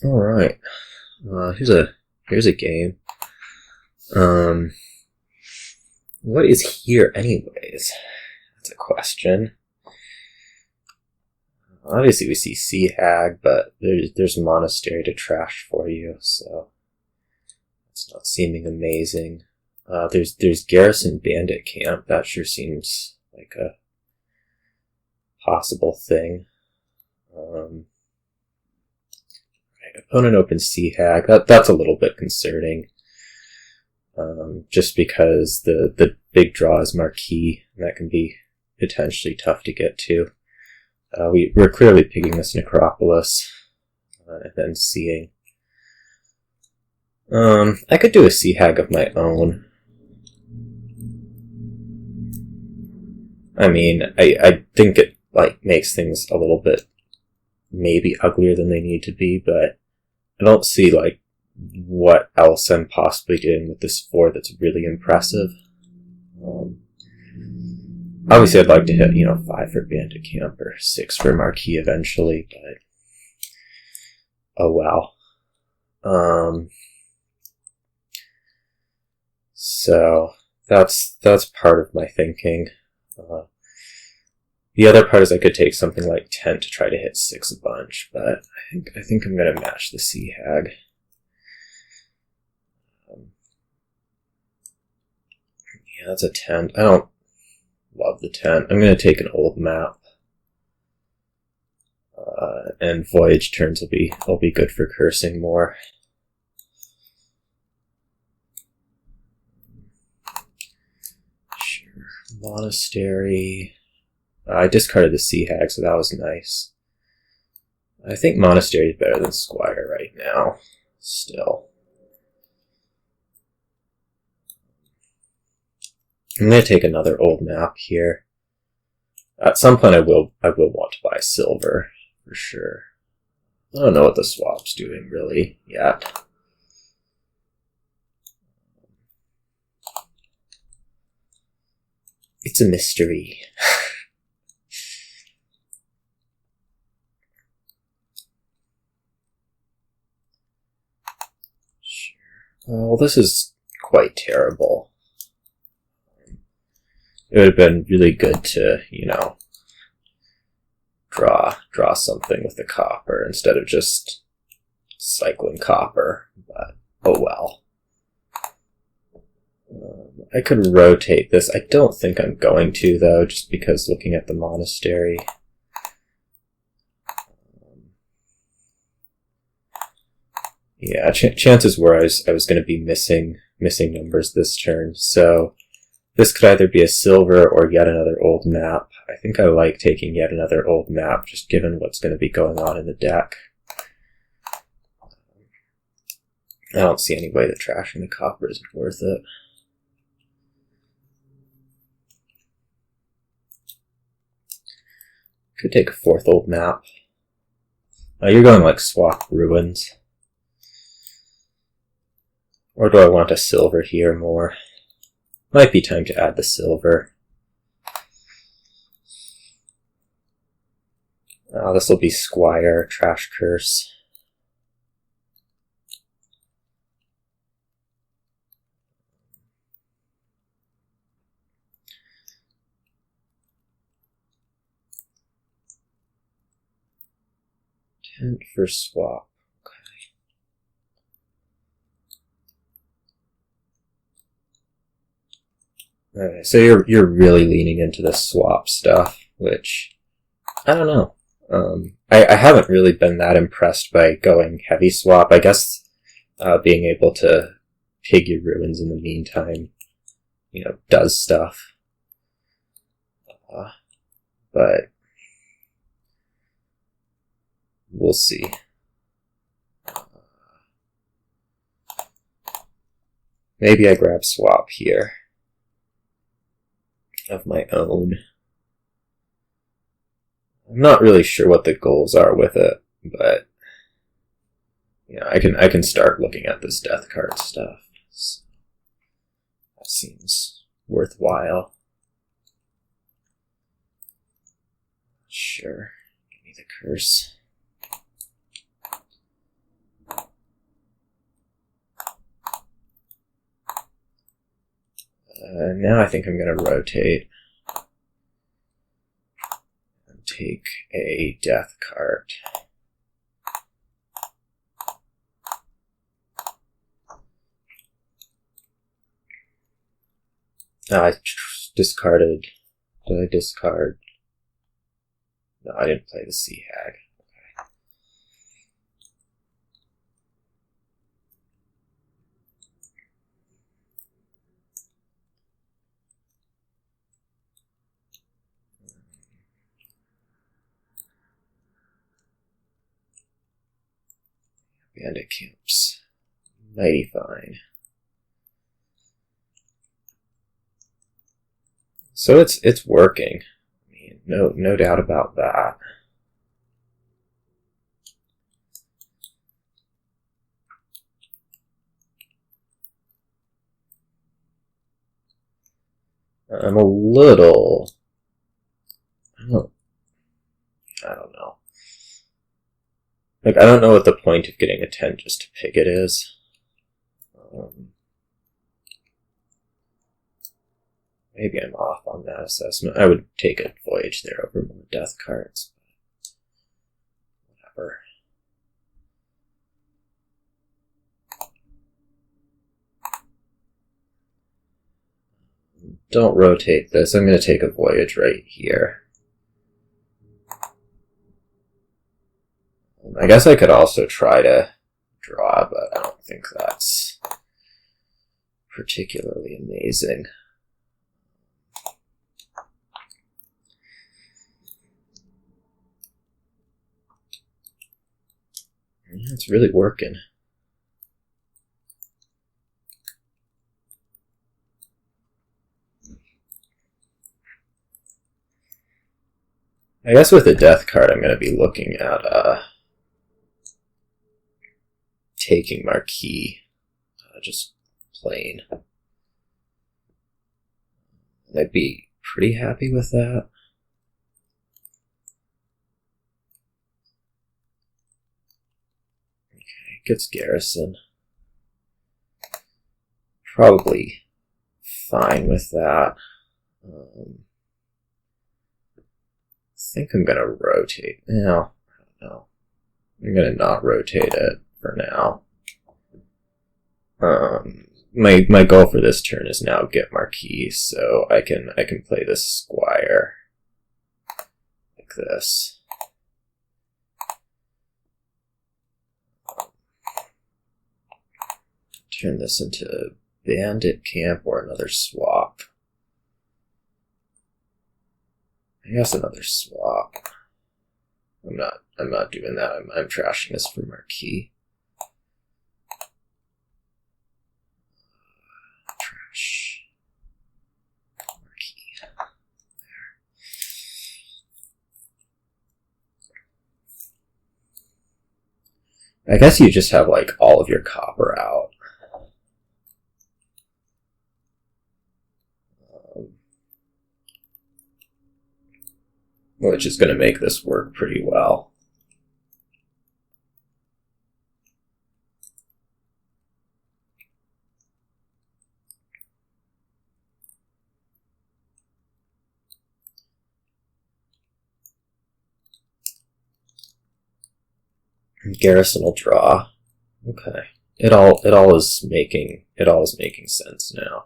All right. Here's a game. What is here, anyways? That's a question. Obviously, we see Sea Hag, but there's Monastery to trash for you, so it's not seeming amazing. There's Garrison Bandit Camp. That sure seems like a possible thing. Right, opponent opens Sea Hag. That's a little bit concerning. Just because the big draw is Marquis, and that can be potentially tough to get to. We're clearly picking this Necropolis, and then seeing. I could do a Sea Hag of my own. I mean, I think it makes things a little bit maybe uglier than they need to be, but I don't see what else I'm possibly doing with this 4 that's really impressive. Obviously, I'd like to hit 5 for Bandit Camp or 6 for Marquis eventually, but oh well. So that's part of my thinking. The other part is I could take something like 10 to try to hit 6 a bunch, but I think I'm going to match the Sea Hag. Yeah, that's a 10. I don't love the 10. I'm going to take an old map. And Voyage turns will be good for cursing more. Sure. Monastery. I discarded the Sea Hag, so that was nice. I think Monastery is better than Squire right now. Still. I'm going to take another old map here. At some point I will want to buy silver, for sure. I don't know what the swap's doing, really, yet. It's a mystery. Sure. Well, this is quite terrible. It would have been really good to, draw something with the copper instead of just cycling copper, but oh well. I could rotate this. I don't think I'm going to, though, just because looking at the Monastery. Yeah, chances were I was going to be missing numbers this turn, so this could either be a silver or yet another old map. I think I like taking yet another old map, just given what's going to be going on in the deck. I don't see any way that trashing the copper isn't worth it. Could take a 4th old map. You're going swap ruins. Or do I want a silver here more? Might be time to add the silver. This will be Squire, Trash Curse. Tent for swap. Okay, so you're really leaning into this swap stuff, which I don't know. I haven't really been that impressed by going heavy swap. I guess being able to pig your ruins in the meantime, does stuff. But we'll see. Maybe I grab swap here. Of my own. I'm not really sure what the goals are with it, but I can start looking at this death card stuff. So that seems worthwhile. Sure. Give me the curse. Now I think I'm going to rotate and take a death card. I discarded. Did I discard? No, I didn't play the Sea Hag. Okay. Bandit camps. Mighty fine. So it's working. I mean, no doubt about that. I'm a little. I don't know. Like, I don't know what the point of getting a 10 just to pick it is. Maybe I'm off on that assessment. I would take a voyage there over more death cards. Whatever. Don't rotate this. I'm going to take a voyage right here. I guess I could also try to draw, but I don't think that's particularly amazing. Yeah, it's really working. I guess with the death card, I'm going to be looking at taking Marquis, just plain. I'd be pretty happy with that. Okay, gets Garrison. Probably fine with that. I think I'm going to rotate. No, I don't know. I'm going to not rotate it for now. My goal for this turn is now get Marquis, so I can play this Squire like this. Turn this into Bandit camp or another swap. I guess another swap. I'm not doing that. I'm trashing this for Marquis. Trash. Marquis. There. I guess you just have like all of your copper out. Which is going to make this work pretty well. Garrison will draw. Okay. It all is making sense now.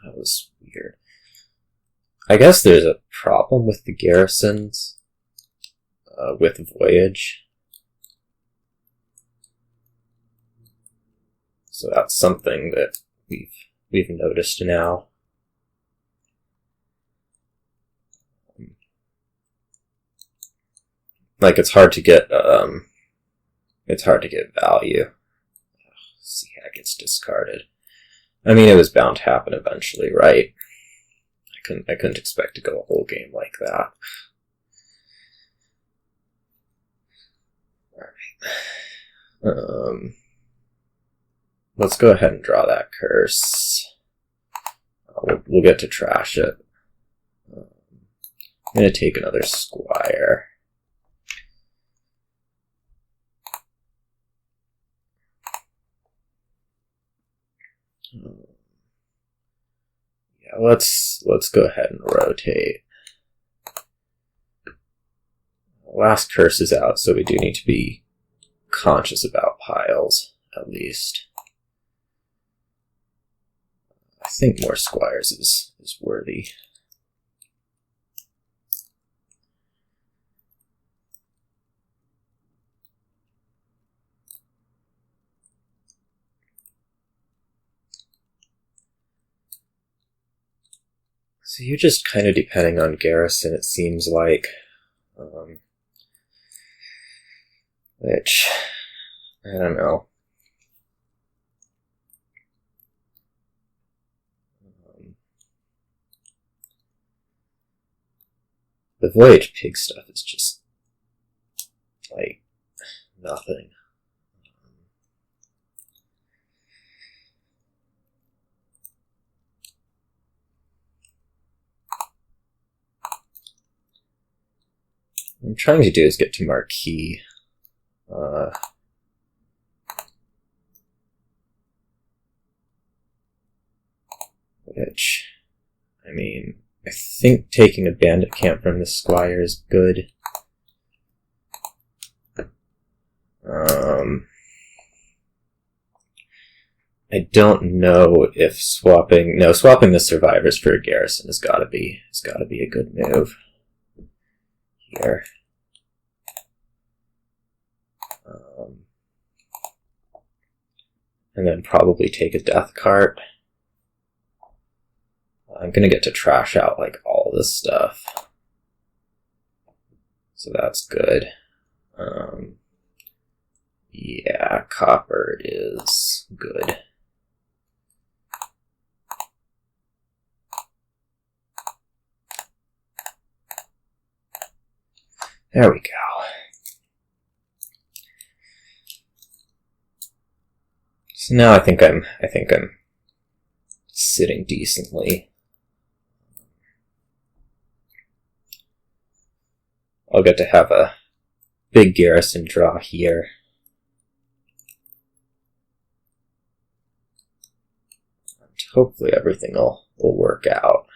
That was weird. I guess there's a problem with the garrisons with Voyage. So that's something that we've noticed now. Like it's hard to get value. See how it gets discarded. I mean, it was bound to happen eventually, right? I couldn't expect to go a whole game like that. Alright. Let's go ahead and draw that curse. We'll get to trash it. I'm going to take another Squire. Yeah, let's go ahead and rotate. Last curse is out, so we do need to be conscious about piles, at least. I think more squires is worthy. So you're just kind of depending on garrison, it seems like. Which, I don't know. The Voyage Pig stuff is just, like, nothing. What I'm trying to do is get to Marquis. Which, I mean, I think taking a bandit camp from the Squire is good. I don't know if swapping the survivors for a garrison has gotta be a good move here. And then probably take a death cart. I'm gonna get to trash out like all this stuff. So that's good. Yeah, copper is good. There we go. So now I think I'm sitting decently. I'll get to have a big garrison draw here. And hopefully everything will work out.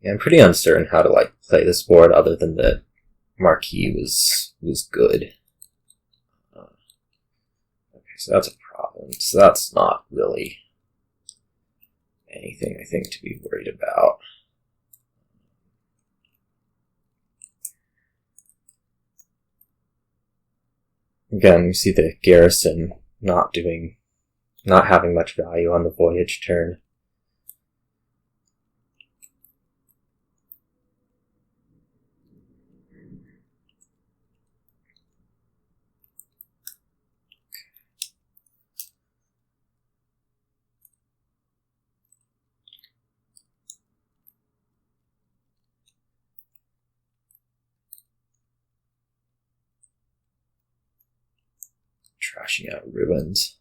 Yeah, I'm pretty uncertain how to like play this board, other than that Marquis was good. Okay, so that's a province. That's not really anything I think to be worried about. Again, you see the garrison not having much value on the voyage turn. Trashing out ruins.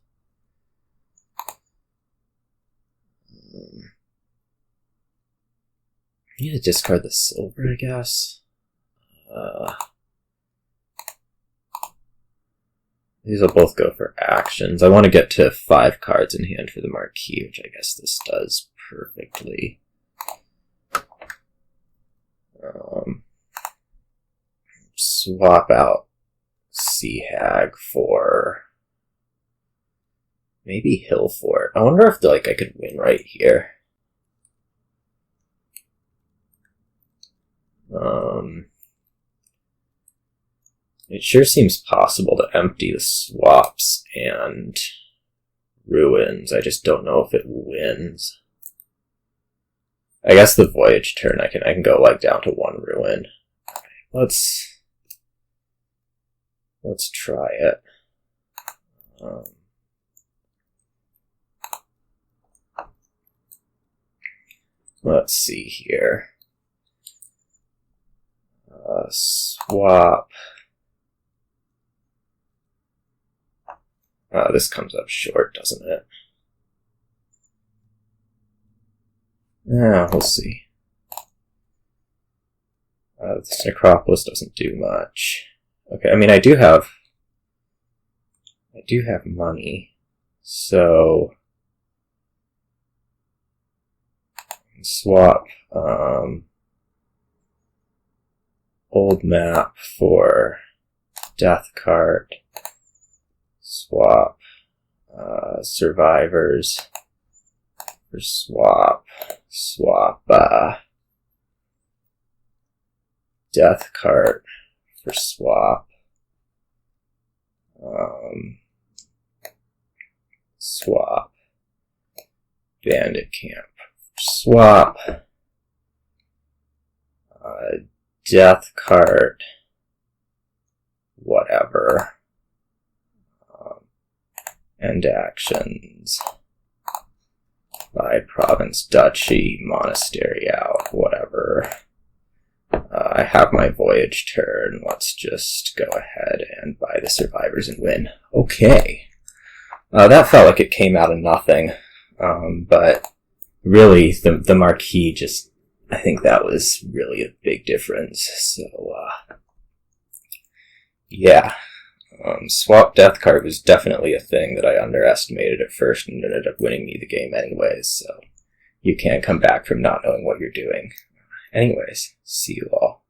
I need to discard the silver, I guess. These will both go for actions. I want to get to 5 cards in hand for the Marquis, which I guess this does perfectly. Swap out Sea Hag for maybe Hillfort. I wonder if I could win right here. It sure seems possible to empty the swaps and ruins. I just don't know if it wins. I guess the voyage turn I can go like down to 1 ruin. Let's try it. Let's see here. Swap. This comes up short, doesn't it? Yeah, we'll see. This necropolis doesn't do much. Okay, I mean, I do have money, so swap old map for death card. Swap survivors for swap death card for swap swap bandit camp swap death card whatever end actions by province, duchy, monastery out, whatever. I have my voyage turn. Let's just go ahead and buy the survivors and win. Okay. That felt like it came out of nothing. But really, the Marquis just, I think that was really a big difference. So, yeah. Swap death card was definitely a thing that I underestimated at first and ended up winning me the game anyways, so you can't come back from not knowing what you're doing. Anyways, see you all.